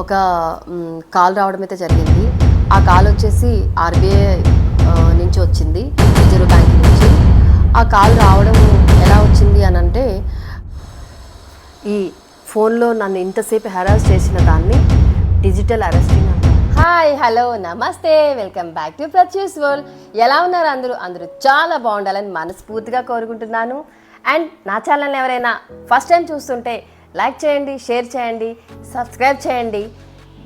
ఒక కాల్ రావడం అయితే జరిగింది. ఆ కాల్ వచ్చేసి ఆర్బీఐ నుంచి వచ్చింది, రిజర్వ్ బ్యాంక్ నుంచి. ఆ కాల్ రావడం ఎలా వచ్చింది అని అంటే, ఈ ఫోన్లో నన్ను ఇంతసేపు హెరాస్ చేసిన దాన్ని డిజిటల్ అరెస్టింగ్ అంటారు. హాయ్, హలో, నమస్తే, వెల్కమ్ బ్యాక్ టు ప్రత్యూస్ వరల్డ్. ఎలా ఉన్నారు అందరూ చాలా బాగుండాలని మనస్ఫూర్తిగా కోరుకుంటున్నాను. అండ్ నా ఛానల్ ఎవరైనా ఫస్ట్ టైం చూస్తుంటే లైక్ చేయండి, షేర్ చేయండి, సబ్స్క్రైబ్ చేయండి,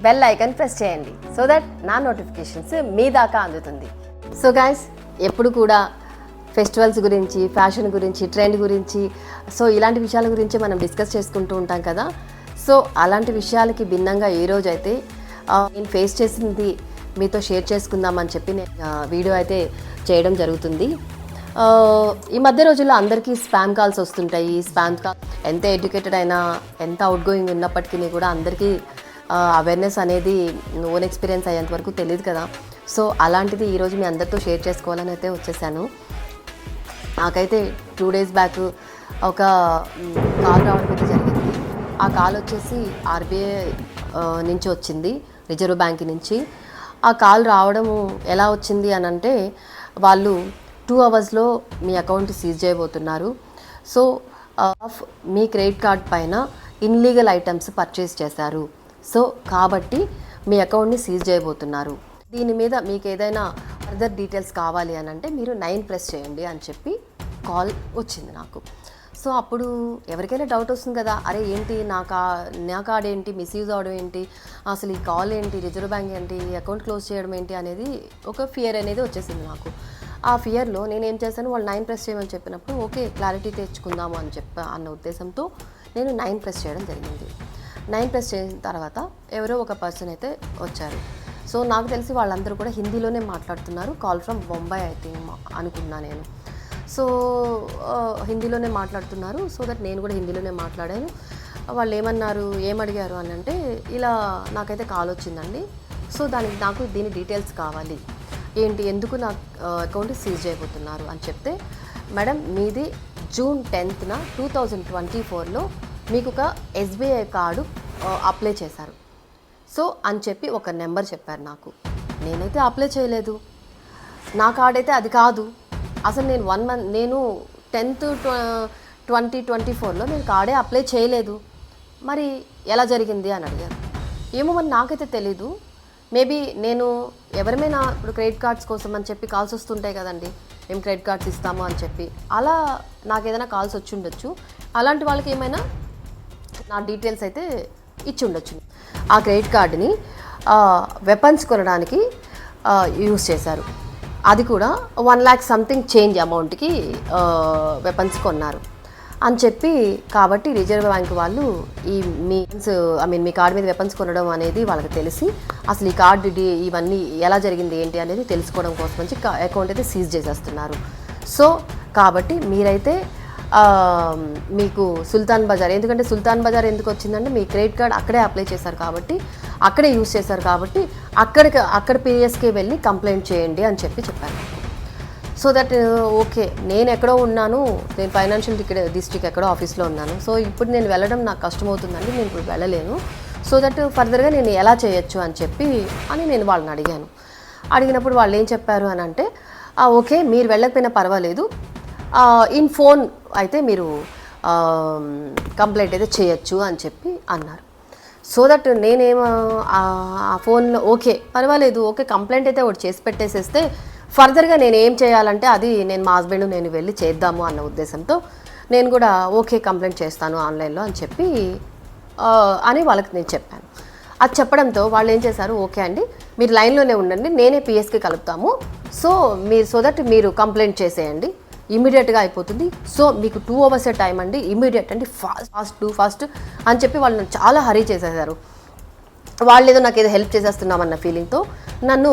బెల్ ఐకాన్ ప్రెస్ చేయండి, సో దట్ నా నోటిఫికేషన్స్ మీ దాకా అందుతుంది. సో గైస్, ఎప్పుడు కూడా ఫెస్టివల్స్ గురించి, ఫ్యాషన్ గురించి, ట్రెండ్ గురించి, సో ఇలాంటి విషయాల గురించి మనం డిస్కస్ చేసుకుంటూ ఉంటాం కదా. సో అలాంటి విషయాలకి భిన్నంగా ఈరోజు అయితే నేను ఫేస్ చేసింది మీతో షేర్ చేసుకుందామని చెప్పి నేను వీడియో అయితే చేయడం జరుగుతుంది. ఈ మధ్య రోజుల్లో అందరికీ స్పామ్ కాల్స్ వస్తుంటాయి. స్పామ్ కాల్ ఎంత ఎడ్యుకేటెడ్ అయినా, ఎంత అవుట్ గోయింగ్ ఉన్నప్పటికీ కూడా అందరికీ అవేర్నెస్ అనేది ఓన్ ఎక్స్పీరియన్స్ అయ్యేంత వరకు తెలియదు కదా. సో అలాంటిది ఈరోజు మీ అందరితో షేర్ చేసుకోవాలని అయితే వచ్చేసాను. నాకైతే 2 days బ్యాక్ ఒక కాల్ రావడం అయితే జరిగింది. ఆ కాల్ వచ్చేసి ఆర్బీఐ నుంచి వచ్చింది, రిజర్వ్ బ్యాంక్ నుంచి. ఆ కాల్ రావడం ఎలా వచ్చింది అని అంటే, వాళ్ళు 2 hours మీ అకౌంట్ సీజ్ చేయబోతున్నారు. సో మీ క్రెడిట్ కార్డ్ పైన ఇన్లీగల్ ఐటమ్స్ పర్చేస్ చేశారు, సో కాబట్టి మీ అకౌంట్ని సీజ్ చేయబోతున్నారు. దీని మీద మీకు ఏదైనా ఫర్దర్ డీటెయిల్స్ కావాలి అని అంటే మీరు 9 press చేయండి అని చెప్పి కాల్ వచ్చింది నాకు. సో అప్పుడు ఎవరికైనా డౌట్ వస్తుంది కదా, అరే ఏంటి నా కార్డ్ ఏంటి మిస్యూజ్ అవడం ఏంటి, అసలు ఈ కాల్ ఏంటి, రిజర్వ్ బ్యాంక్ ఏంటి, అకౌంట్ క్లోజ్ చేయడం ఏంటి అనేది ఒక ఫియర్ అనేది వచ్చేసింది నాకు. ఆ ఫియర్లో నేనేం చేశాను, వాళ్ళు 9 press చేయమని చెప్పినప్పుడు ఓకే క్లారిటీ తెచ్చుకుందాము అని అన్న ఉద్దేశంతో నేను 9 press చేయడం జరిగింది. 9 press చేసిన తర్వాత ఎవరో ఒక పర్సన్ అయితే వచ్చారు. సో నాకు తెలిసి వాళ్ళందరూ కూడా హిందీలోనే మాట్లాడుతున్నారు. కాల్ ఫ్రమ్ బొంబాయి అయితే అనుకున్నా నేను. సో హిందీలోనే మాట్లాడుతున్నారు. సో దట్ నేను కూడా హిందీలోనే మాట్లాడాను. వాళ్ళు ఏమడిగారు అని అంటే, ఇలా నాకైతే కాల్ వచ్చిందండి, సో నాకు దీని డీటెయిల్స్ కావాలి, ఏంటి, ఎందుకు నా అకౌంట్ సీజ్ చేయబోతున్నారు అని చెప్తే, మేడం మీది June 10th 2024 మీకు ఒక ఎస్బీఐ కార్డు అప్లై చేశారు, సో అని చెప్పి ఒక నెంబర్ చెప్పారు నాకు. నేనైతే అప్లై చేయలేదు, నా కార్డ్ అయితే అది కాదు. అసలు నేను 1 month, నేను 10th 2024 నేను కార్డే అప్లై చేయలేదు, మరి ఎలా జరిగింది అని అడిగారు. ఏమో మరి నాకైతే తెలీదు. మేబీ నేను ఎవరిమైనా ఇప్పుడు క్రెడిట్ కార్డ్స్ కోసం అని చెప్పి కాల్స్ వస్తుంటాయి కదండి, మేము క్రెడిట్ కార్డ్స్ ఇస్తాము అని చెప్పి, అలా నాకు ఏదైనా కాల్స్ వచ్చి ఉండొచ్చు. అలాంటి వాళ్ళకి ఏమైనా నా డీటెయిల్స్ అయితే ఇచ్చి ఉండొచ్చు. ఆ క్రెడిట్ కార్డుని వెపన్స్ కొనడానికి యూజ్ చేశారు. అది కూడా 1 lakh సంథింగ్ చేంజ్ అమౌంట్కి వెపన్స్ కొన్నారు అని చెప్పి, కాబట్టి రిజర్వ్ బ్యాంక్ వాళ్ళు మీ కార్డు మీద వెపన్స్ కొనడం అనేది వాళ్ళకి తెలిసి, అసలు ఈ కార్డు ఇవన్నీ ఎలా జరిగింది ఏంటి అనేది తెలుసుకోవడం కోసం వచ్చి అకౌంట్ అయితే సీజ్ చేసేస్తున్నారు. సో కాబట్టి మీరైతే మీకు సుల్తాన్ బజార్, ఎందుకంటే సుల్తాన్ బజార్ ఎందుకు వచ్చిందంటే, మీ క్రెడిట్ కార్డ్ అక్కడే అప్లై చేశారు కాబట్టి, అక్కడే యూజ్ చేశారు కాబట్టి, అక్కడ పిఎస్కే వెళ్ళి కంప్లైంట్ చేయండి అని చెప్పారు. సో దట్ ఓకే, నేను ఎక్కడో ఉన్నాను, నేను ఫైనాన్షియల్ డిస్ట్రిక్ట్ ఎక్కడో ఆఫీస్లో ఉన్నాను. సో ఇప్పుడు నేను వెళ్ళడం నాకు కష్టమవుతుందండి, నేను ఇప్పుడు వెళ్ళలేను. సో దట్ ఫర్దర్గా నేను ఎలా చేయొచ్చు అని నేను వాళ్ళని అడిగినప్పుడు వాళ్ళు ఏం చెప్పారు అని అంటే, ఓకే మీరు వెళ్ళకపోయినా పర్వాలేదు, ఇన్ ఫోన్ అయితే మీరు కంప్లైంట్ అయితే చేయొచ్చు అని చెప్పి అన్నారు. సో దట్ నేనేమో ఆ ఫోన్లో ఓకే పర్వాలేదు, ఓకే కంప్లైంట్ అయితే ఒకటి చేసి పెట్టేసేస్తే ఫర్దర్గా నేను ఏం చేయాలంటే అది నేను మా హస్బెండ్ నేను వెళ్ళి చేద్దాము అన్న ఉద్దేశంతో నేను కూడా ఓకే కంప్లైంట్ చేస్తాను ఆన్లైన్లో అని వాళ్ళకి నేను చెప్పాను. అది చెప్పడంతో వాళ్ళు ఏం చేశారు, ఓకే అండి మీరు లైన్లోనే ఉండండి, నేనే పిఎస్కి కలుపుతాము, సో దట్ మీరు కంప్లైంట్ చేసేయండి, ఇమీడియట్గా అయిపోతుంది. సో మీకు 2 hours టైం అండి, ఇమీడియట్ అండి, ఫాస్ట్ అని చెప్పి వాళ్ళు నన్ను చాలా హరీ చేసేసారు. వాళ్ళు ఏదో నాకు ఏదో హెల్ప్ చేసేస్తున్నామన్న ఫీలింగ్తో నన్ను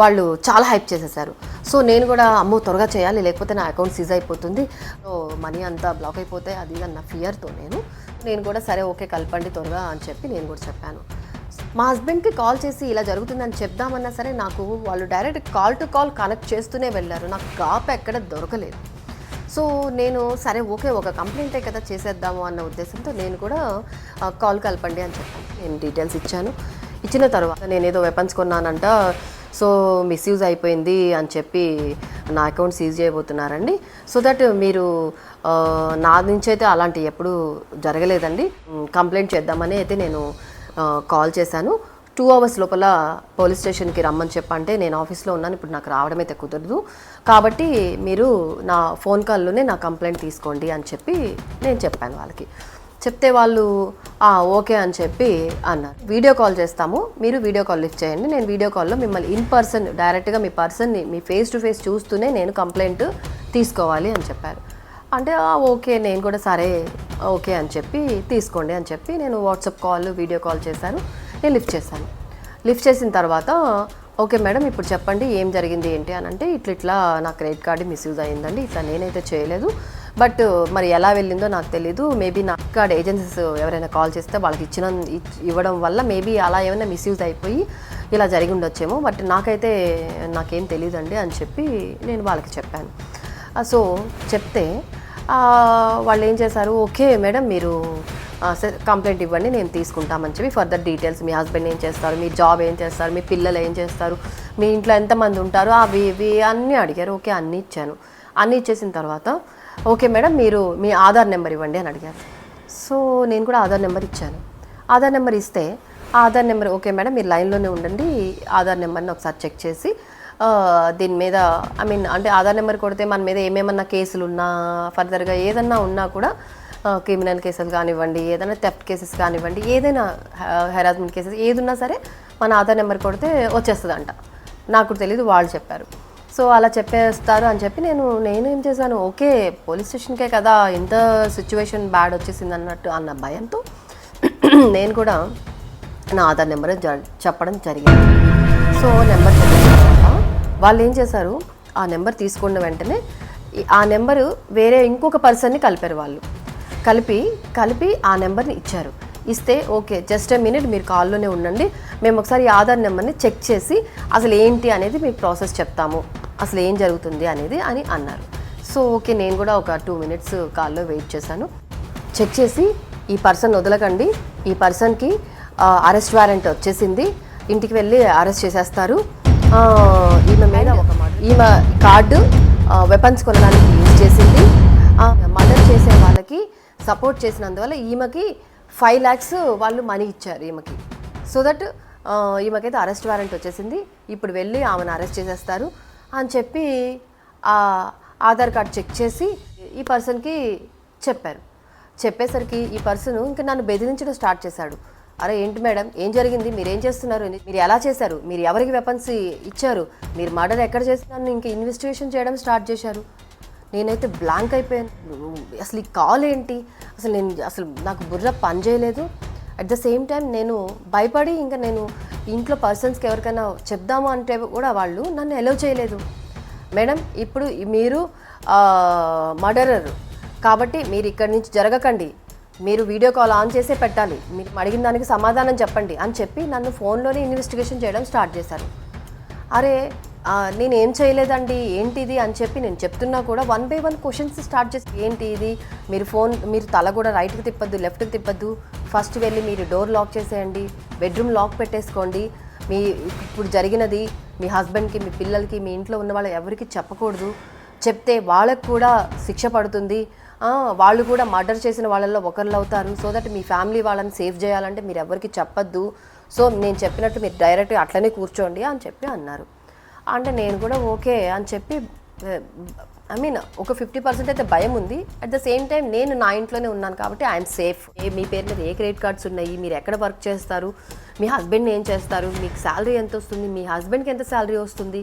వాళ్ళు చాలా హైప్ చేసేసారు. సో నేను కూడా అమ్మో త్వరగా చేయాలి, లేకపోతే నా అకౌంట్ సీజ్ అయిపోతుంది, సో మనీ అంతా బ్లాక్ అయిపోతాయి అది అన్న ఫియర్తో నేను కూడా సరే ఓకే కలపండి త్వరగా అని చెప్పి నేను కూడా చెప్పాను. మా హస్బెండ్కి కాల్ చేసి ఇలా జరుగుతుందని చెప్దామన్నా సరే నాకు వాళ్ళు direct call to call connect చేస్తూనే వెళ్ళారు, నాకు గాప్ ఎక్కడ దొరకలేదు. సో నేను సరే ఓకే ఒక కంప్లైంటే కదా చేసేద్దాము అన్న ఉద్దేశంతో నేను కూడా కాల్ కలపండి అని చెప్పాను. నేను డీటెయిల్స్ ఇచ్చాను. ఇచ్చిన తర్వాత నేనేదో వెపన్స్ కొన్నానంట, సో మిస్యూజ్ అయిపోయింది అని చెప్పి నా అకౌంట్ సీజ్ చేయబోతున్నారండి. సో దట్ మీరు నా నుంచి అయితే అలాంటివి ఎప్పుడు జరగలేదండి. కంప్లైంట్ చేద్దామని అయితే నేను కాల్ చేశాను. 2 hours లోపల పోలీస్ స్టేషన్కి రమ్మని చెప్పంటే నేను ఆఫీస్లో ఉన్నాను, ఇప్పుడు నాకు రావడం అయితే కుదరదు, కాబట్టి మీరు నా ఫోన్ కాల్లోనే నా కంప్లైంట్ తీసుకోండి అని చెప్పి నేను చెప్పాను వాళ్ళకి. చెప్తే వాళ్ళు ఓకే అని చెప్పి అన్నారు. వీడియో కాల్ చేస్తాము, మీరు వీడియో కాల్ లిఫ్ట్ చేయండి, నేను వీడియో కాల్లో మిమ్మల్ని ఇన్ పర్సన్ డైరెక్ట్గా మీ పర్సన్ని మీ ఫేస్ టు ఫేస్ చూస్తూనే నేను కంప్లైంట్ తీసుకోవాలి అని చెప్పారు. అంటే ఓకే, నేను కూడా సరే ఓకే అని చెప్పి తీసుకోండి అని చెప్పి నేను వాట్సాప్ కాల్ వీడియో కాల్ చేశాను. నేను లిఫ్ట్ చేశాను. లిఫ్ట్ చేసిన తర్వాత ఓకే మేడం ఇప్పుడు చెప్పండి ఏం జరిగింది ఏంటి అని అంటే, ఇట్లా నా క్రెడిట్ కార్డు మిస్యూజ్ అయ్యిందండి, ఇట్లా నేనైతే చేయలేదు, బట్ మరి ఎలా వెళ్ళిందో నాకు తెలీదు, మేబీ నా కార్డ్ ఏజెన్సీస్ ఎవరైనా కాల్ చేస్తే వాళ్ళకి ఇవ్వడం వల్ల మేబీ అలా ఏమైనా మిస్యూజ్ అయిపోయి ఇలా జరిగి ఉండొచ్చేమో, బట్ నాకేం తెలియదండి అని చెప్పి నేను వాళ్ళకి చెప్పాను. సో చెప్తే వాళ్ళు ఏం చేశారు, ఓకే మేడం మీరు కంప్లైంట్ ఇవ్వండి నేను తీసుకుంటామని చెప్పి ఫర్దర్ డీటెయిల్స్, మీ హస్బెండ్ ఏం చేస్తారు, మీ జాబ్ ఏం చేస్తారు, మీ పిల్లలు ఏం చేస్తారు, మీ ఇంట్లో ఎంతమంది ఉంటారు, అవి ఇవి అన్నీ అడిగారు. ఓకే అన్నీ ఇచ్చాను. అన్నీ ఇచ్చేసిన తర్వాత ఓకే మేడం మీరు మీ ఆధార్ నెంబర్ ఇవ్వండి అని అడిగారు. సో నేను కూడా ఆధార్ నెంబర్ ఇచ్చాను. ఆధార్ నెంబర్ ఇస్తే ఆధార్ నెంబర్ ఓకే మేడం మీరు లైన్లోనే ఉండండి, ఆధార్ నెంబర్ని ఒకసారి చెక్ చేసి దీని మీద అంటే ఆధార్ నెంబర్ కొడితే మన మీద ఏమేమన్నా కేసులు ఉన్నా ఫర్దర్గా ఏదన్నా ఉన్నా కూడా క్రిమినల్ కేసులు కానివ్వండి, ఏదైనా థెఫ్ట్ కేసెస్ కానివ్వండి, ఏదైనా హెరాస్మెంట్ కేసెస్ ఏది ఉన్నా సరే మన ఆధార్ నెంబర్ కొడితే వచ్చేస్తుందంట. నాకు తెలీదు, వాళ్ళు చెప్పారు. సో అలా చెప్పేస్తారు అని చెప్పి నేను ఏం చేశాను, ఓకే పోలీస్ స్టేషన్కే కదా ఇంత సిచ్యువేషన్ బ్యాడ్ వచ్చేసింది అన్నట్టు అన్న భయంతో నేను కూడా నా ఆధార్ నెంబర్ చెప్పడం జరిగింది. సో నెంబర్ చెప్పిన తర్వాత వాళ్ళు ఏం చేశారు, ఆ నెంబర్ తీసుకున్న వెంటనే ఆ నెంబరు వేరే ఇంకొక పర్సన్ని కలిపారు. వాళ్ళు కలిపి ఆ నెంబర్ని ఇచ్చారు. ఇస్తే ఓకే జస్ట్ ఏ మినిట్ మీరు కాల్లోనే ఉండండి, మేము ఒకసారి ఈ ఆధార్ నెంబర్ని చెక్ చేసి అసలు ఏంటి అనేది మీకు ప్రాసెస్ చెప్తాము, అసలు ఏం జరుగుతుంది అనేది అని అన్నారు. సో ఓకే నేను కూడా ఒక 2 minutes కాల్లో వెయిట్ చేశాను. చెక్ చేసి ఈ పర్సన్ వదలకండి, ఈ పర్సన్కి అరెస్ట్ వారెంట్ వచ్చేసింది, ఇంటికి వెళ్ళి అరెస్ట్ చేసేస్తారు, ఈమె మీద ఈమె కార్డు వెపన్స్ కొనడానికి యూజ్ చేసింది, మర్డర్ చేసే వాళ్ళకి సపోర్ట్ చేసినందువల్ల ఈమెకి 5 lakhs వాళ్ళు మనీ ఇచ్చారు ఈమెకి. సో దట్ ఈమెకైతే అరెస్ట్ వారెంట్ వచ్చేసింది, ఇప్పుడు వెళ్ళి ఆమెను అరెస్ట్ చేసేస్తారు అని చెప్పి ఆధార్ కార్డ్ చెక్ చేసి ఈ పర్సన్కి చెప్పారు. చెప్పేసరికి ఈ పర్సన్ ఇంకా నన్ను బెదిరించడం స్టార్ట్ చేశాడు. అరే ఏంటి మేడం ఏం జరిగింది, మీరు ఏం చేస్తున్నారు, మీరు ఎలా చేశారు, మీరు ఎవరికి వెపన్స్ ఇచ్చారు, మీరు మర్డర్ ఎక్కడ చేస్తున్నారని ఇంకా ఇన్వెస్టిగేషన్ చేయడం స్టార్ట్ చేశారు. నేనైతే బ్లాంక్ అయిపోయాను. అసలు ఈ కాల్ ఏంటి, అసలు నాకు బుర్ర పని చేయలేదు. అట్ ద సేమ్ టైం నేను భయపడి ఇంకా నేను ఇంట్లో పర్సన్స్కి ఎవరికైనా చెప్దాము అంటే కూడా వాళ్ళు నన్ను అలౌ చేయలేదు. మేడం ఇప్పుడు మీరు మర్డరర్ కాబట్టి మీరు ఇక్కడి నుంచి జరగకండి, మీరు వీడియో కాల్ ఆన్ చేసే పెట్టాలి, మీరు అడిగిన దానికి సమాధానం చెప్పండి అని చెప్పి నన్ను ఫోన్లోనే ఇన్వెస్టిగేషన్ చేయడం స్టార్ట్ చేశారు. అరే నేను ఏం చేయలేదండి ఏంటిది అని చెప్పి నేను చెప్తున్నా కూడా 1 by 1 క్వశ్చన్స్ స్టార్ట్ చేసి ఏంటి ఇది, మీరు తల కూడా రైట్కి తిప్పద్దు లెఫ్ట్కి తిప్పద్దు, ఫస్ట్ వెళ్ళి మీరు డోర్ లాక్ చేసేయండి, బెడ్రూమ్ లాక్ పెట్టేసుకోండి, మీ ఇప్పుడు జరిగినది మీ హస్బెండ్కి మీ పిల్లలకి మీ ఇంట్లో ఉన్న వాళ్ళు ఎవరికి చెప్పకూడదు, చెప్తే వాళ్ళకు కూడా శిక్ష పడుతుంది, వాళ్ళు కూడా మర్డర్ చేసిన వాళ్ళల్లో ఒకళ్ళు అవుతారు, సో దట్ మీ ఫ్యామిలీ వాళ్ళని సేవ్ చేయాలంటే మీరు ఎవరికి చెప్పద్దు, సో నేను చెప్పినట్టు మీరు డైరెక్ట్గా అట్లనే కూర్చోండి అని చెప్పి అన్నారు. అంటే నేను కూడా ఓకే అని చెప్పి ఒక 50% అయితే భయం ఉంది. అట్ ద సేమ్ టైం నేను నా ఇంట్లోనే ఉన్నాను కాబట్టి ఐఎమ్ సేఫ్. మీ పేరు మీద ఏ క్రెడిట్ కార్డ్స్ ఉన్నాయి, మీరు ఎక్కడ వర్క్ చేస్తారు, మీ హస్బెండ్ ఏం చేస్తారు, మీకు శాలరీ ఎంత వస్తుంది, మీ హస్బెండ్కి ఎంత శాలరీ వస్తుంది,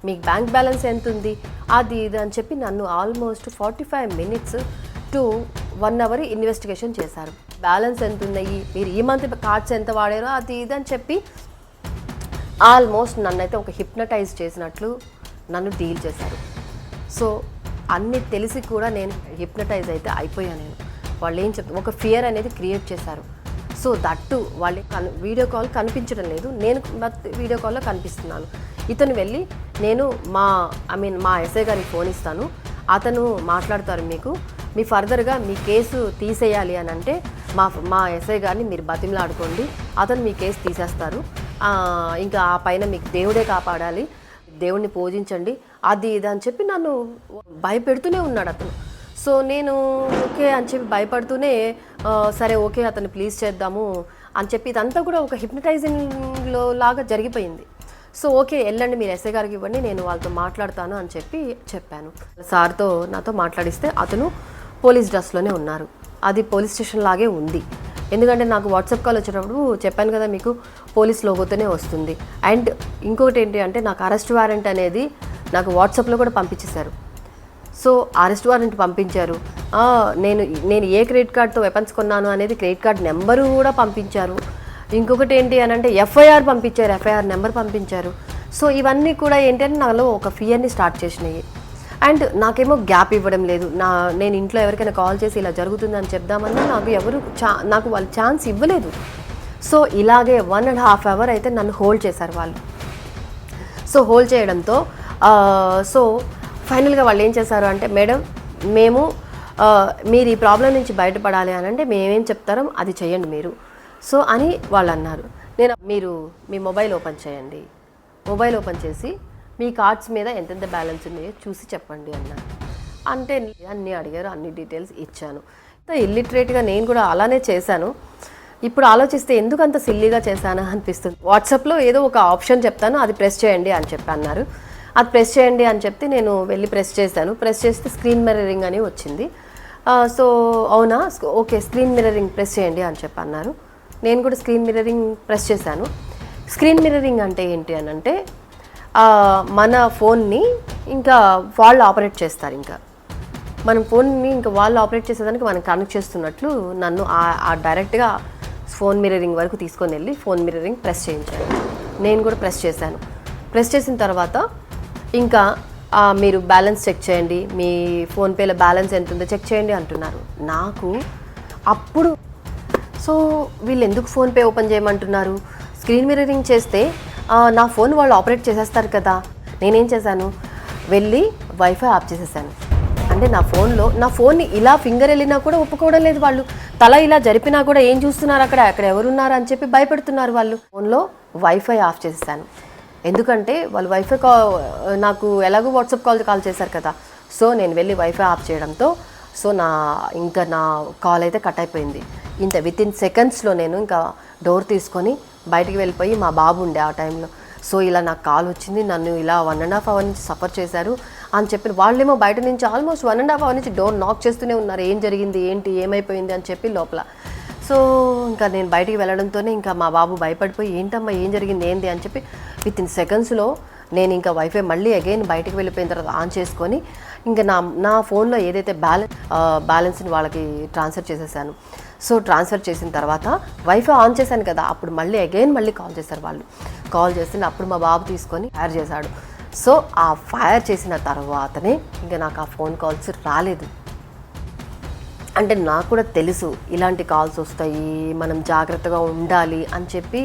మీకు బ్యాంక్ బ్యాలెన్స్ ఎంత ఉంది, అది ఇది అని చెప్పి నన్ను almost 45 minutes to 1 hour investigation చేశారు. బ్యాలెన్స్ ఎంత ఉన్నాయి, మీరు ఈ మంత్ కార్డ్స్ ఎంత వాడారో అది ఇది అని చెప్పి ఆల్మోస్ట్ నన్నైతే ఒక హిప్నటైజ్ చేసినట్లు నన్ను డీల్ చేశారు. సో అన్నీ తెలిసి కూడా నేను హిప్నటైజ్ అయితే అయిపోయాను. వాళ్ళు ఏం చెప్తారు, ఒక ఫియర్ అనేది క్రియేట్ చేశారు. సో దట్టు వాళ్ళు వీడియో కాల్ కనిపించడం లేదు, నేను వీడియో కాల్లో కనిపిస్తున్నాను. ఇతను వెళ్ళి నేను మా ఎస్ఐ గారికి ఫోన్ ఇస్తాను, అతను మాట్లాడతారు, మీ ఫర్దర్గా మీ కేసు తీసేయాలి అని అంటే మా ఎస్ఐ గారిని మీరు బతిమలాడుకోండి, అతను మీ కేసు తీసేస్తారు, ఇంకా ఆ పైన మీకు దేవుడే కాపాడాలి, దేవుణ్ణి పూజించండి, అది ఇది అని చెప్పి నన్ను భయపెడుతూనే ఉన్నాడు అతను. సో నేను ఓకే అని చెప్పి భయపడుతూనే సరే ఓకే అతన్ని ప్లీజ్ చేద్దాము అని చెప్పి ఇదంతా కూడా ఒక హిప్నటైజింగ్లో లాగా జరిగిపోయింది. సో ఓకే వెళ్ళండి మీరు ఎస్ఐ గారికి ఇవ్వండి, నేను వాళ్ళతో మాట్లాడతాను అని చెప్పాను. సార్తో నాతో మాట్లాడిస్తే అతను పోలీస్ డ్రెస్లోనే ఉన్నారు. అది పోలీస్ స్టేషన్ లాగే ఉంది. ఎందుకంటే నాకు వాట్సాప్ కాల్ వచ్చేటప్పుడు చెప్పాను కదా మీకు, పోలీస్ లోగోతోనే వస్తుంది. అండ్ ఇంకొకటి ఏంటి అంటే నాకు అరెస్ట్ వారెంట్ అనేది నాకు వాట్సాప్లో కూడా పంపించేశారు. సో అరెస్ట్ వారెంట్ పంపించారు. నేను ఏ క్రెడిట్ కార్డ్తో వెపన్స్ కొన్నాను అనేది క్రెడిట్ కార్డ్ నెంబరు కూడా పంపించారు. ఇంకొకటి ఏంటి అని అంటే ఎఫ్ఐఆర్ పంపించారు, ఎఫ్ఐఆర్ నెంబర్ పంపించారు. సో ఇవన్నీ కూడా ఏంటంటే నాలో ఒక ఫియర్ని స్టార్ట్ చేసినాయి. అండ్ నాకేమో గ్యాప్ ఇవ్వడం లేదు. నేను ఇంట్లో ఎవరికైనా కాల్ చేసి ఇలా జరుగుతుందని చెప్దామన్నా నాకు వాళ్ళు ఛాన్స్ ఇవ్వలేదు. సో ఇలాగే 1.5 hours అయితే నన్ను హోల్డ్ చేశారు వాళ్ళు. సో హోల్డ్ చేయడంతో సో ఫైనల్గా వాళ్ళు ఏం చేశారు అంటే, మేడం మేము మీరు ఈ ప్రాబ్లం నుంచి బయటపడాలి అని అంటే మేమేం చెప్తారో అది చేయండి మీరు, సో అని వాళ్ళు అన్నారు. మీరు మీ మొబైల్ ఓపెన్ చేయండి, మొబైల్ ఓపెన్ చేసి మీ కార్డ్స్ మీద ఎంతెంత బ్యాలెన్స్ ఉన్నాయో చూసి చెప్పండి అన్నారు. అంటే అన్నీ అడిగారు, అన్ని డీటెయిల్స్ ఇచ్చాను. ఇల్లిటరేట్గా నేను కూడా అలానే చేశాను. ఇప్పుడు ఆలోచిస్తే ఎందుకు అంత సిల్లీగా చేశాను అనిపిస్తుంది. వాట్సాప్లో ఏదో ఒక ఆప్షన్ చెప్తాను, అది ప్రెస్ చేయండి అని చెప్పి అన్నారు. అది ప్రెస్ చేయండి అని చెప్తే నేను వెళ్ళి ప్రెస్ చేశాను. ప్రెస్ చేస్తే స్క్రీన్ మిర్రరింగ్ అని వచ్చింది. సో అవునా, ఓకే స్క్రీన్ మిర్రరింగ్ ప్రెస్ చేయండి అని చెప్పి అన్నారు. నేను కూడా స్క్రీన్ మిర్రరింగ్ ప్రెస్ చేశాను. స్క్రీన్ మిర్రరింగ్ అంటే ఏంటి అని అంటే మన ఫోన్ని ఇంకా వాళ్ళు ఆపరేట్ చేస్తారు. ఇంకా మన ఫోన్ని ఇంకా వాళ్ళు ఆపరేట్ చేసేదానికి మనం కనెక్ట్ చేస్తున్నట్లు నన్ను డైరెక్ట్గా ఫోన్ మిర్రరింగ్ వరకు తీసుకొని వెళ్ళి ఫోన్ మిర్రరింగ్ ప్రెస్ చేయించాను. నేను కూడా ప్రెస్ చేశాను. ప్రెస్ చేసిన తర్వాత ఇంకా మీరు బ్యాలెన్స్ చెక్ చేయండి, మీ ఫోన్పేలో బ్యాలెన్స్ ఎంత ఉందో చెక్ చేయండి అంటున్నారు. నాకు అప్పుడు సో వీళ్ళు ఎందుకు ఫోన్పే ఓపెన్ చేయమంటున్నారు, స్క్రీన్ మిర్రరింగ్ చేస్తే నా ఫోన్ వాళ్ళు ఆపరేట్ చేసేస్తారు కదా. నేనేం చేశాను, వెళ్ళి వైఫై ఆఫ్ చేసేసాను. అంటే నా ఫోన్ని ఇలా ఫింగర్ వెళ్ళినా కూడా ఒప్పుకోవడం లేదు వాళ్ళు. తల ఇలా జరిపినా కూడా ఏం చూస్తున్నారు అక్కడ ఎవరున్నారు అని చెప్పి భయపెడుతున్నారు వాళ్ళు. ఫోన్లో వైఫై ఆఫ్ చేసేసాను. ఎందుకంటే వాళ్ళు వైఫై నాకు ఎలాగో వాట్సాప్ కాల్ చేశారు కదా. సో నేను వెళ్ళి వైఫై ఆఫ్ చేయడంతో సో నా కాల్ అయితే కట్ అయిపోయింది. వితిన్ సెకండ్స్లో నేను ఇంకా డోర్ తీసుకొని బయటికి వెళ్ళిపోయి, మా బాబు ఉండే ఆ టైంలో, సో ఇలా నాకు కాల్ వచ్చింది, నన్ను ఇలా 1.5 hours నుంచి సఫర్ చేశారు అని చెప్పి వాళ్ళేమో బయట నుంచి ఆల్మోస్ట్ 1.5 hours నుంచి డోర్ నాక్ చేస్తూనే ఉన్నారు. ఏం జరిగింది, ఏంటి, ఏమైపోయింది అని చెప్పి లోపల. సో ఇంకా నేను బయటికి వెళ్ళడంతోనే ఇంకా మా బాబు భయపడిపోయి ఏంటమ్మా ఏం జరిగింది ఏంది అని చెప్పి వితిన్ సెకండ్స్లో నేను ఇంకా వైఫై మళ్ళీ అగైన్ బయటికి వెళ్ళిపోయిన తర్వాత ఆన్ చేసుకొని ఇంకా నా ఫోన్లో ఏదైతే బ్యాలెన్స్ని వాళ్ళకి ట్రాన్స్ఫర్ చేసేసాను. సో ట్రాన్స్ఫర్ చేసిన తర్వాత వైఫై ఆన్ చేశాను కదా, అప్పుడు మళ్ళీ కాల్ చేశారు వాళ్ళు. కాల్ చేసి అప్పుడు మా బాబు తీసుకొని ఫైర్ చేశాడు. సో ఆ ఫైర్ చేసిన తర్వాతనే ఇంకా నాకు ఆ ఫోన్ కాల్స్ రాలేదు. అంటే నాకు కూడా తెలుసు ఇలాంటి కాల్స్ వస్తాయి, మనం జాగ్రత్తగా ఉండాలి అని చెప్పి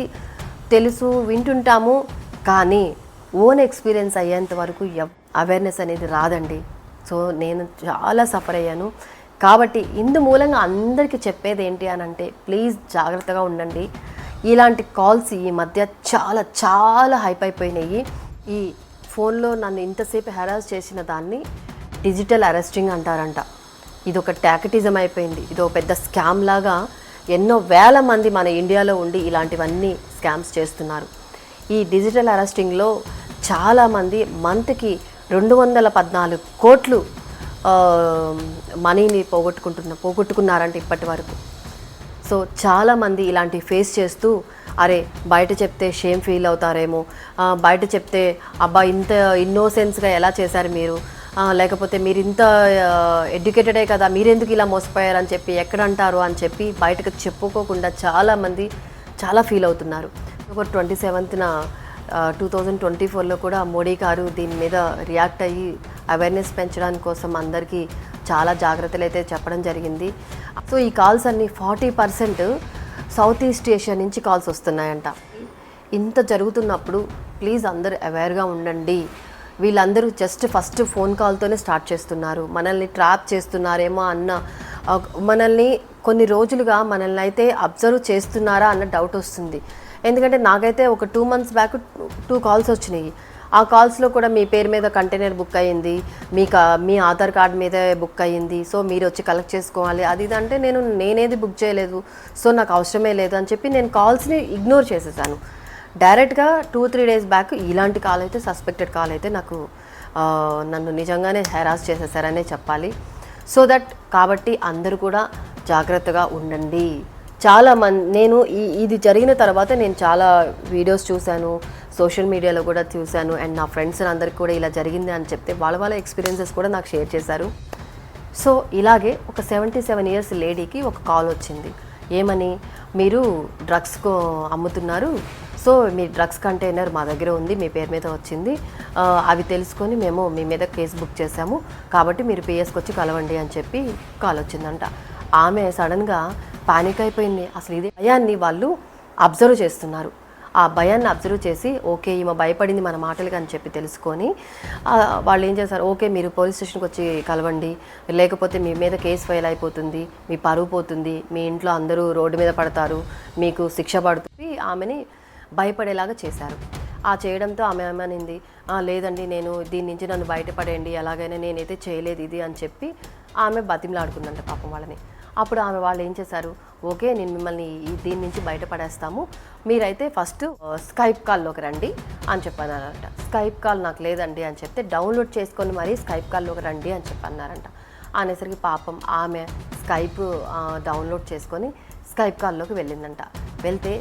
తెలుసు, వింటుంటాము. కానీ ఓన్ ఎక్స్పీరియన్స్ అయ్యేంత వరకు అవేర్నెస్ అనేది రాదండి. సో నేను చాలా సఫర్ అయ్యాను. కాబట్టి ఇందు మూలంగా అందరికీ చెప్పేది ఏంటి అని అంటే, ప్లీజ్ జాగ్రత్తగా ఉండండి. ఇలాంటి కాల్స్ ఈ మధ్య చాలా చాలా హైప్ అయిపోయినాయి. ఈ ఫోన్లో నన్ను ఇంతసేపు హెరాస్ చేసిన దాన్ని డిజిటల్ అరెస్టింగ్ అంటారంట. ఇది ఒక టాకెటిజం అయిపోయింది. ఇది ఒక పెద్ద స్కామ్ లాగా ఎన్నో వేల మంది మన ఇండియాలో ఉండి ఇలాంటివన్నీ స్కామ్స్ చేస్తున్నారు. ఈ డిజిటల్ అరెస్టింగ్లో చాలామంది మంత్కి 214 కోట్లు మనీని పోగొట్టుకున్నారంటే ఇప్పటి వరకు. సో చాలామంది ఇలాంటి ఫేస్ చేస్తూ అరే బయట చెప్తే షేమ్ ఫీల్ అవుతారేమో, బయట చెప్తే అబ్బా ఇంత ఇన్నోసెన్స్గా ఎలా చేశారు మీరు, లేకపోతే మీరు ఇంత ఎడ్యుకేటెడే కదా మీరెందుకు ఇలా మోసపోయారని చెప్పి ఎక్కడ అంటారు అని చెప్పి బయటకు చెప్పుకోకుండా చాలామంది చాలా ఫీల్ అవుతున్నారు. October 27th 2024లో కూడా మోడీ గారు దీని మీద రియాక్ట్ అయ్యి అవేర్నెస్ పెంచడానికి కోసం అందరికీ చాలా జాగ్రత్తలు అయితే చెప్పడం జరిగింది. సో ఈ కాల్స్ అన్నీ 40% సౌత్ ఈస్ట్ ఏషియా నుంచి కాల్స్ వస్తున్నాయంట. ఇంత జరుగుతున్నప్పుడు ప్లీజ్ అందరూ అవేర్గా ఉండండి. వీళ్ళందరూ జస్ట్ ఫస్ట్ ఫోన్ కాల్తోనే స్టార్ట్ చేస్తున్నారు, మనల్ని ట్రాప్ చేస్తున్నారేమో అన్న, మనల్ని కొన్ని రోజులుగా మనల్ని అయితే అబ్జర్వ్ చేస్తున్నారా అన్న డౌట్ వస్తుంది. ఎందుకంటే నాకైతే ఒక 2 months బ్యాక్ 2 కాల్స్ వచ్చినాయి. ఆ కాల్స్లో కూడా మీ పేరు మీద కంటైనర్ బుక్ అయ్యింది, మీ ఆధార్ కార్డ్ మీదే బుక్ అయ్యింది, సో మీరు వచ్చి కలెక్ట్ చేసుకోవాలి అది ఇది అంటే నేనేది బుక్ చేయలేదు, సో నాకు అవసరమే లేదు అని చెప్పి నేను కాల్స్ని ఇగ్నోర్ చేసేసాను. డైరెక్ట్గా 2-3 days బ్యాక్ ఇలాంటి కాల్ అయితే, సస్పెక్టెడ్ కాల్ అయితే నాకు నన్ను నిజంగానే హెరాస్ చేసేసారనే చెప్పాలి. సో దట్ కాబట్టి అందరూ కూడా జాగ్రత్తగా ఉండండి. నేను ఇది జరిగిన తర్వాత నేను చాలా వీడియోస్ చూశాను, సోషల్ మీడియాలో కూడా చూశాను, అండ్ నా ఫ్రెండ్స్ అందరికి కూడా ఇలా జరిగింది అని చెప్తే వాళ్ళ ఎక్స్పీరియన్సెస్ కూడా నాకు షేర్ చేశారు. సో ఇలాగే ఒక 77 years లేడీకి ఒక కాల్ వచ్చింది. ఏమని, మీరు డ్రగ్స్ అమ్ముతున్నారు, సో మీ డ్రగ్స్ కంటైనర్ మా దగ్గర ఉంది, మీ పేరు మీద వచ్చింది, అవి తెలుసుకొని మేము మీ మీద కేసు బుక్ చేశాము, కాబట్టి మీరు పిఎస్కి వచ్చి కలవండి అని చెప్పి కాల్ వచ్చిందంట. ఆమె సడన్గా పానిక్ అయిపోయింది. అసలు ఇది భయాన్ని వాళ్ళు అబ్జర్వ్ చేస్తున్నారు. ఆ భయాన్ని అబ్జర్వ్ చేసి ఓకే ఈమె భయపడింది మన మాటలుగా అని చెప్పి తెలుసుకొని వాళ్ళు ఏం చేశారు, ఓకే మీరు పోలీస్ స్టేషన్కి వచ్చి కలవండి, లేకపోతే మీ మీద కేసు ఫైల్ అయిపోతుంది, మీ పరువు పోతుంది, మీ ఇంట్లో అందరూ రోడ్డు మీద పడతారు, మీకు శిక్ష పడుతుంది, ఆమెని భయపడేలాగా చేశారు. ఆ చేయడంతో ఆమె ఏమనింది, లేదండి నేను దీని నుంచి నన్ను బయటపడేయండి, ఎలాగైనా నేనైతే చేయలేదు ఇది అని చెప్పి ఆమె బతిమలాడుకుందంట పాపం వాళ్ళని. అప్పుడు వాళ్ళు ఏం చేశారు, ఓకే నేను మిమ్మల్ని దీని నుంచి బయటపడేస్తాము, మీరైతే ఫస్ట్ స్కైప్ కాల్లోకి రండి అని చెప్పన్నారంట. స్కైప్ కాల్ నాకు లేదండి అని చెప్తే డౌన్లోడ్ చేసుకొని మరీ స్కైప్ కాల్లోకి రండి అని చెప్పన్నారంట. అనేసరికి పాపం ఆమె స్కైప్ డౌన్లోడ్ చేసుకొని స్కైప్ కాల్లోకి వెళ్ళిందంట. వెళ్తే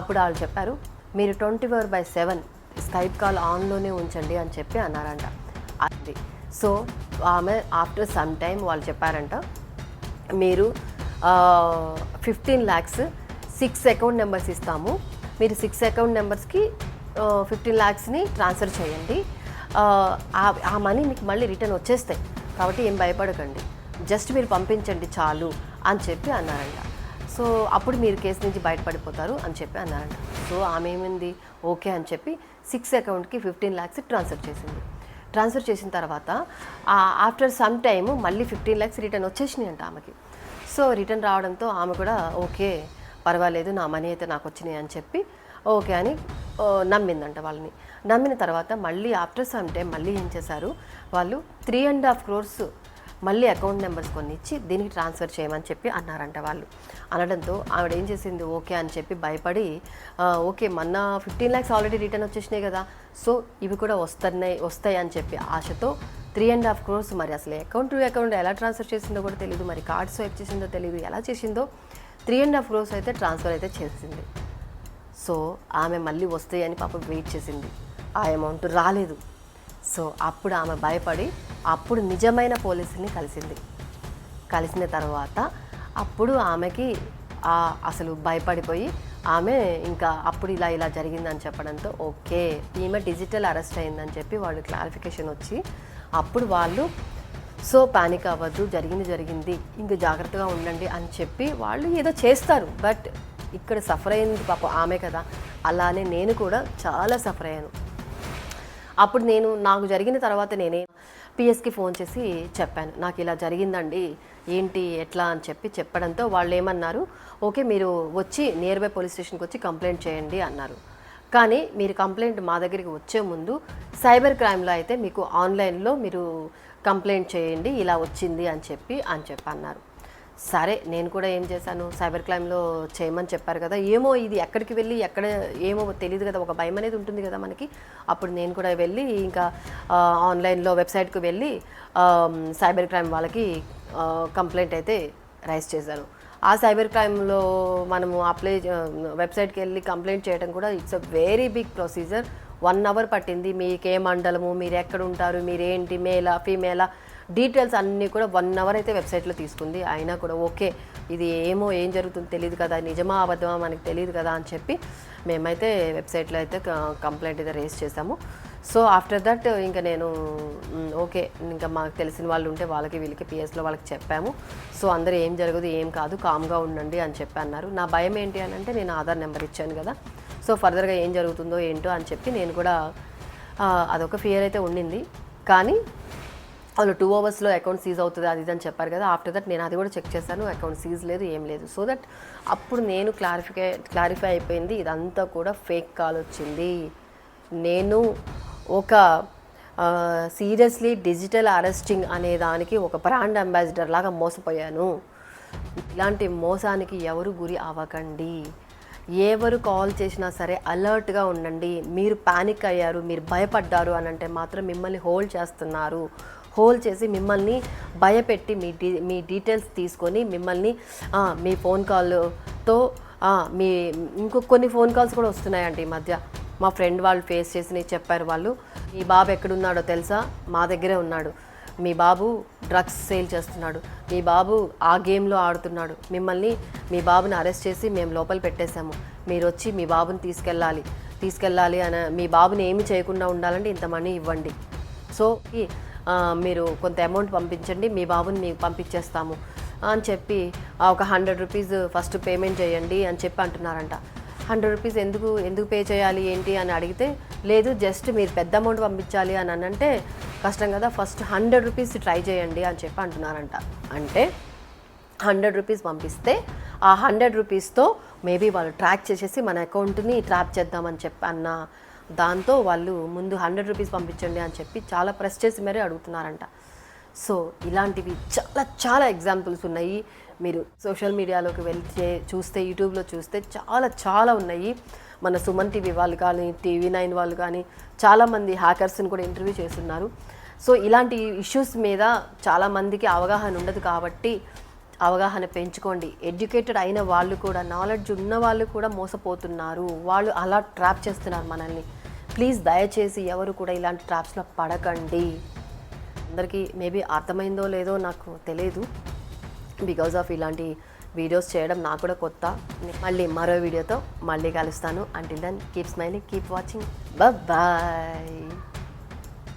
అప్పుడు వాళ్ళు చెప్పారు, మీరు 24/7 స్కైప్ కాల్ ఆన్లోనే ఉంచండి అని చెప్పి అన్నారంట. అది సో ఆమె ఆఫ్టర్ సమ్ టైమ్ వాళ్ళు చెప్పారంట, మీరు 15 lakhs 6 అకౌంట్ నెంబర్స్ ఇస్తాము, మీరు 6 అకౌంట్ నెంబర్స్కి 15 lakhsని ట్రాన్స్ఫర్ చేయండి, ఆ మనీ మీకు మళ్ళీ రిటర్న్ వచ్చేస్తాయి, కాబట్టి ఏం భయపడకండి, జస్ట్ మీరు పంపించండి చాలు అని చెప్పి అన్నారంట. సో అప్పుడు మీరు కేసు నుంచి బయటపడిపోతారు అని చెప్పి అన్నారంట. సో ఆమె ఏమైంది, ఓకే అని చెప్పి 6 అకౌంట్కి 15 lakhs ట్రాన్స్ఫర్ చేసింది. ట్రాన్స్ఫర్ చేసిన తర్వాత ఆఫ్టర్ సమ్ టైమ్ మళ్ళీ 15 lakhs రిటర్న్ వచ్చేసినాయి అంట ఆమెకి. సో రిటర్న్ రావడంతో ఆమె కూడా ఓకే పర్వాలేదు నా మనీ అయితే నాకు వచ్చినాయి అని చెప్పి ఓకే అని నమ్మిందంట వాళ్ళని. నమ్మిన తర్వాత మళ్ళీ ఆఫ్టర్ సమ్ టైం మళ్ళీ ఏం చేశారు, వాళ్ళు 3.5 crores మళ్ళీ అకౌంట్ నెంబర్స్ కొన్ని ఇచ్చి దీనికి ట్రాన్స్ఫర్ చేయమని చెప్పి అన్నారంట వాళ్ళు. అనడంతో ఆవిడ ఏం చేసింది, ఓకే అని చెప్పి భయపడి ఓకే మొన్న 15 lakhs ఆల్రెడీ రిటర్న్ వచ్చేసినాయి కదా, సో ఇవి కూడా వస్తాయి అని చెప్పి ఆశతో 3.5 crores మరి అసలు అకౌంట్ టు అకౌంట్ ఎలా ట్రాన్స్ఫర్ చేసిందో కూడా తెలియదు, మరి కార్డ్ స్వైప్ చేసిందో తెలియదు, ఎలా చేసిందో 3.5 crores అయితే ట్రాన్స్ఫర్ అయితే చేసింది. సో ఆమె మళ్ళీ వస్తాయని పాపం వెయిట్ చేసింది, ఆ అమౌంట్ రాలేదు. సో అప్పుడు ఆమె భయపడి అప్పుడు నిజమైన పోలీసుల్ని కలిసిన తర్వాత అప్పుడు ఆమెకి అసలు భయపడిపోయి ఆమె ఇంకా అప్పుడు ఇలా జరిగిందని చెప్పడంతో ఓకే ఈమె డిజిటల్ అరెస్ట్ అయిందని చెప్పి వాళ్ళు క్లారిఫికేషన్ వచ్చి అప్పుడు వాళ్ళు సో పానిక్ అవ్వద్దు, జరిగింది ఇంకా జాగ్రత్తగా ఉండండి అని చెప్పి వాళ్ళు ఏదో చేస్తారు. బట్ ఇక్కడ సఫర్ అయింది పాపం ఆమె కదా, అలానే నేను కూడా చాలా సఫర్ అయ్యాను. అప్పుడు నాకు జరిగిన తర్వాత నేనే పిఎస్కి ఫోన్ చేసి చెప్పాను, నాకు ఇలా జరిగిందండి ఏంటి ఎట్లా అని చెప్పడంతో వాళ్ళు ఏమన్నారు, ఓకే మీరు వచ్చి నియర్ బై పోలీస్ స్టేషన్కి వచ్చి కంప్లైంట్ చేయండి అన్నారు. కానీ మీరు కంప్లైంట్ మా దగ్గరికి వచ్చే ముందు సైబర్ క్రైమ్లో అయితే మీకు ఆన్లైన్లో మీరు కంప్లైంట్ చేయండి ఇలా వచ్చింది అని చెప్పి అన్నారు. సరే నేను కూడా ఏం చేశాను, సైబర్ క్రైమ్లో చేయమని చెప్పారు కదా, ఏమో ఇది ఎక్కడికి వెళ్ళి ఏమో తెలియదు కదా, ఒక భయం అనేది ఉంటుంది కదా మనకి. అప్పుడు నేను కూడా వెళ్ళి ఇంకా ఆన్లైన్లో వెబ్సైట్కి వెళ్ళి సైబర్ క్రైమ్ వాళ్ళకి కంప్లైంట్ అయితే రైజ్ చేశాను. ఆ సైబర్ క్రైమ్లో మనము వెబ్సైట్కి వెళ్ళి కంప్లైంట్ చేయడం కూడా it's a very big procedure. 1 hour పట్టింది. మీకు ఏ మండలము, మీరు ఎక్కడ ఉంటారు, మీరేంటి, మేలా ఫీమేలా డీటెయిల్స్ అన్నీ కూడా 1 hour అయితే వెబ్సైట్లో తీసుకుంది. అయినా కూడా ఓకే ఇది ఏం జరుగుతుందో తెలియదు కదా, నిజమా అబద్ధమా మనకి తెలియదు కదా అని చెప్పి మేమైతే వెబ్సైట్లో అయితే కంప్లైంట్ అయితే రేస్ చేసాము. సో ఆఫ్టర్ దట్ ఇంకా నేను ఓకే ఇంకా మాకు తెలిసిన వాళ్ళు ఉంటే వాళ్ళకి వీళ్ళకి పిఎస్లో వాళ్ళకి చెప్పాము. సో అందరూ ఏం జరగదు ఏం కాదు కామ్గా ఉండండి అని చెప్పి అన్నారు. నా భయం ఏంటి అని అంటే నేను ఆధార్ నెంబర్ ఇచ్చాను కదా, సో ఫర్దర్గా ఏం జరుగుతుందో ఏంటో అని చెప్పి నేను కూడా అదొక ఫియర్ అయితే ఉండింది. కానీ వాళ్ళు 2 అవర్స్లో అకౌంట్ సీజ్ అవుతుంది అది ఇది అని చెప్పారు కదా. ఆఫ్టర్ దట్ నేను అది కూడా చెక్ చేశాను, అకౌంట్ సీజ్ లేదు, ఏం లేదు. సో దట్ అప్పుడు నేను క్లారిఫై అయిపోయింది, ఇదంతా కూడా ఫేక్ కాల్ వచ్చింది. నేను ఒక సీరియస్లీ డిజిటల్ అరెస్టింగ్ అనే దానికి ఒక బ్రాండ్ అంబాసిడర్ లాగా మోసపోయాను. ఇలాంటి మోసానికి ఎవరు గురి అవ్వకండి. ఎవరు కాల్ చేసినా సరే అలర్ట్గా ఉండండి. మీరు ప్యానిక్ అయ్యారు, మీరు భయపడ్డారు అని అంటే మాత్రం మిమ్మల్ని హోల్డ్ చేస్తున్నారు. హోల్డ్ చేసి మిమ్మల్ని భయపెట్టి మీ డీటెయిల్స్ తీసుకొని మిమ్మల్ని మీ ఫోన్ కాల్తో మీ కొన్ని ఫోన్ కాల్స్ కూడా వస్తున్నాయండి ఈ మధ్య. మా ఫ్రెండ్ వాళ్ళు ఫేస్ చేసి చెప్పారు, వాళ్ళు మీ బాబు ఎక్కడున్నాడో తెలుసా, మా దగ్గరే ఉన్నాడు, మీ బాబు డ్రగ్స్ సేల్ చేస్తున్నాడు, మీ బాబు ఆ గేమ్లో ఆడుతున్నాడు, మీ బాబుని అరెస్ట్ చేసి మేము లోపల పెట్టేశాము, మీరు వచ్చి మీ బాబుని తీసుకెళ్ళాలి అని, మీ బాబుని ఏమి చేయకుండా ఉండాలంటే ఇంత మనీ ఇవ్వండి, సో మీరు కొంత అమౌంట్ పంపించండి, మీ బాబుని మీకు పంపించేస్తాము అని చెప్పి ఒక 100 రూపీస్ ఫస్ట్ పేమెంట్ చేయండి అని చెప్పి అంటున్నారంట. 100 రూపీస్ ఎందుకు పే చేయాలి ఏంటి అని అడిగితే, లేదు జస్ట్ మీరు పెద్ద అమౌంట్ పంపించాలి అని అంటే కష్టం కదా, ఫస్ట్ 100 రూపీస్ ట్రై చేయండి అని చెప్పి అంటున్నారంట. అంటే 100 రూపీస్ పంపిస్తే ఆ 100 రూపీస్తో మేబీ వాళ్ళు ట్రాక్ చేసేసి మన అకౌంట్ని ట్రాప్ చేద్దామని చెప్పి దాంతో వాళ్ళు ముందు 100 రూపీస్ పంపించండి అని చెప్పి చాలా ప్రెస్ చేసి మరీ అడుగుతున్నారంట. సో ఇలాంటివి చాలా చాలా ఎగ్జాంపుల్స్ ఉన్నాయి. మీరు సోషల్ మీడియాలోకి వెళ్తే చూస్తే, యూట్యూబ్లో చూస్తే చాలా చాలా ఉన్నాయి. మన సుమన్ టీవీ వాళ్ళు కానీ, TV9 వాళ్ళు కానీ చాలామంది హ్యాకర్స్ని కూడా ఇంటర్వ్యూ చేస్తున్నారు. సో ఇలాంటి ఇష్యూస్ మీద చాలామందికి అవగాహన ఉండదు కాబట్టి అవగాహన పెంచుకోండి. ఎడ్యుకేటెడ్ అయిన వాళ్ళు కూడా, నాలెడ్జ్ ఉన్న వాళ్ళు కూడా మోసపోతున్నారు, వాళ్ళు అలా ట్రాప్ చేస్తున్నారు మనల్ని. ప్లీజ్ దయచేసి ఎవరు కూడా ఇలాంటి ట్రాప్స్లో పడకండి. అందరికీ మేబీ అర్థమైందో లేదో నాకు తెలియదు, బికాజ్ ఆఫ్ ఇలాంటి వీడియోస్ చేయడం నాకు కూడా కొత్త. మళ్ళీ మరో వీడియోతో మళ్ళీ కలుస్తాను. Until then keep smiling, keep watching, bye.